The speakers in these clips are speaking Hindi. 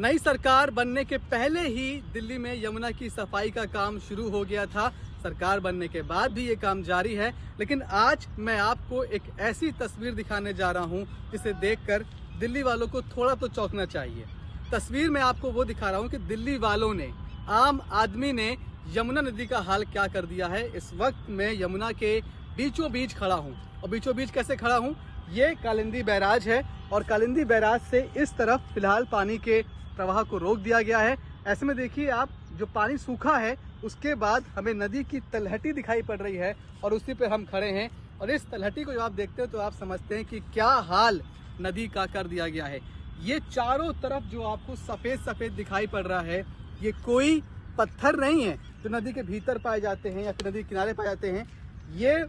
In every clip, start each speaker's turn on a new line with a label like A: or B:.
A: नई सरकार बनने के पहले ही दिल्ली में यमुना की सफाई का काम शुरू हो गया था। सरकार बनने के बाद भी ये काम जारी है, लेकिन आज मैं आपको एक ऐसी तस्वीर दिखाने जा रहा हूँ जिसे देखकर दिल्ली वालों को थोड़ा तो चौंकना चाहिए। तस्वीर में आपको वो दिखा रहा हूँ कि दिल्ली वालों ने, आम आदमी ने यमुना नदी का हाल क्या कर दिया है। इस वक्त मैं यमुना के बीचों बीच खड़ा हूँ, और बीचों बीच कैसे खड़ा हूँ, ये कालिंदी बैराज है और कालिंदी बैराज से इस तरफ फिलहाल पानी के प्रवाह को रोक दिया गया है। ऐसे में देखिए आप, जो पानी सूखा है उसके बाद हमें नदी की तलहटी दिखाई पड़ रही है और उसी पर हम खड़े हैं। और इस तलहटी को जब आप देखते हो तो आप समझते हैं कि क्या हाल नदी का कर दिया गया है। ये चारों तरफ जो आपको सफ़ेद सफ़ेद दिखाई पड़ रहा है, ये कोई पत्थर नहीं है जो नदी के भीतर पाए जाते हैं या फिर नदी किनारे पाए जाते हैं। ये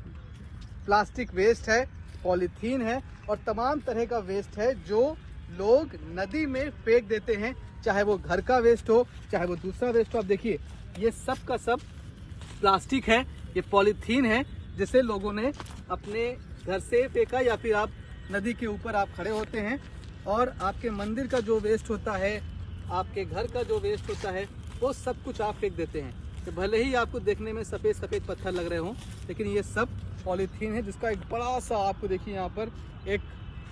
A: प्लास्टिक वेस्ट है, पॉलीथीन है और तमाम तरह का वेस्ट है जो लोग नदी में फेंक देते हैं, चाहे वो घर का वेस्ट हो चाहे वो दूसरा वेस्ट हो। आप देखिए ये सब का सब प्लास्टिक है, ये पॉलीथीन है जिसे लोगों ने अपने घर से फेंका, या फिर आप नदी के ऊपर आप खड़े होते हैं और आपके मंदिर का जो वेस्ट होता है, आपके घर का जो वेस्ट होता है, वो सब कुछ आप फेंक देते हैं। तो भले ही आपको देखने में सफ़ेद सफ़ेद पत्थर लग रहे हों, लेकिन ये सब पॉलीथीन है जिसका एक बड़ा सा, आपको देखिए यहाँ पर एक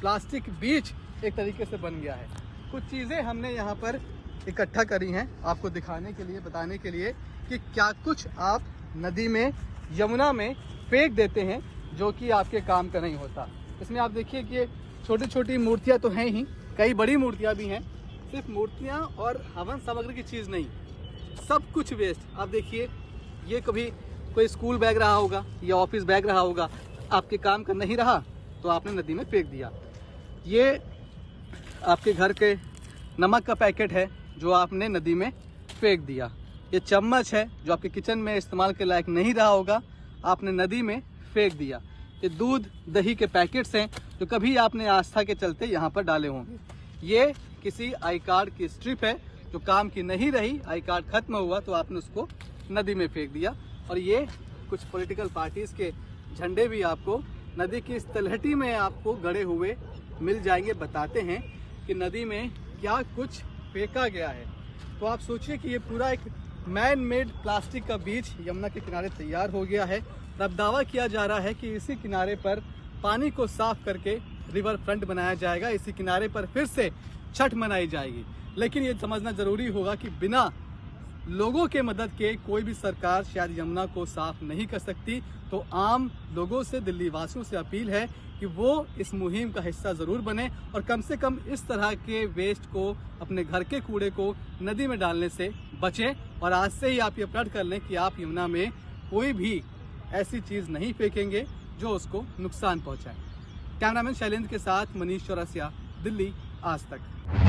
A: प्लास्टिक बीच एक तरीके से बन गया है। कुछ चीज़ें हमने यहाँ पर इकट्ठा करी हैं आपको दिखाने के लिए, बताने के लिए कि क्या कुछ आप नदी में, यमुना में फेंक देते हैं जो कि आपके काम का नहीं होता। इसमें आप देखिए कि छोटी छोटी मूर्तियाँ तो हैं ही, कई बड़ी मूर्तियाँ भी हैं। सिर्फ मूर्तियाँ और हवन सामग्री की चीज़ नहीं, सब कुछ वेस्ट। आप देखिए ये कभी कोई स्कूल बैग रहा होगा या ऑफिस बैग रहा होगा, आपके काम का नहीं रहा तो आपने नदी में फेंक दिया। ये आपके घर के नमक का पैकेट है जो आपने नदी में फेंक दिया। ये चम्मच है जो आपके किचन में इस्तेमाल के लायक नहीं रहा होगा, आपने नदी में फेंक दिया। ये दूध दही के पैकेट्स हैं जो कभी आपने आस्था के चलते यहाँ पर डाले होंगे। ये किसी आई कार्ड की स्ट्रिप है जो काम की नहीं रही, आई कार्ड खत्म हुआ तो आपने उसको नदी में फेंक दिया। और ये कुछ पॉलिटिकल पार्टीज के झंडे भी आपको नदी की इस तलहटी में आपको गड़े हुए मिल जाएंगे, बताते हैं कि नदी में क्या कुछ फेंका गया है। तो आप सोचिए कि ये पूरा एक मैन मेड प्लास्टिक का बीच यमुना के किनारे तैयार हो गया है। अब दावा किया जा रहा है कि इसी किनारे पर पानी को साफ करके रिवर फ्रंट बनाया जाएगा, इसी किनारे पर फिर से छठ मनाई जाएगी। लेकिन ये समझना जरूरी होगा कि बिना लोगों के मदद के कोई भी सरकार शायद यमुना को साफ नहीं कर सकती। तो आम लोगों से, दिल्ली वासियों से अपील है कि वो इस मुहिम का हिस्सा ज़रूर बने और कम से कम इस तरह के वेस्ट को, अपने घर के कूड़े को नदी में डालने से बचें। और आज से ही आप ये प्रण कर लें कि आप यमुना में कोई भी ऐसी चीज़ नहीं फेंकेंगे जो उसको नुकसान पहुंचाए। कैमरामैन शैलेंद्र के साथ मनीष चौरसिया, दिल्ली आज तक।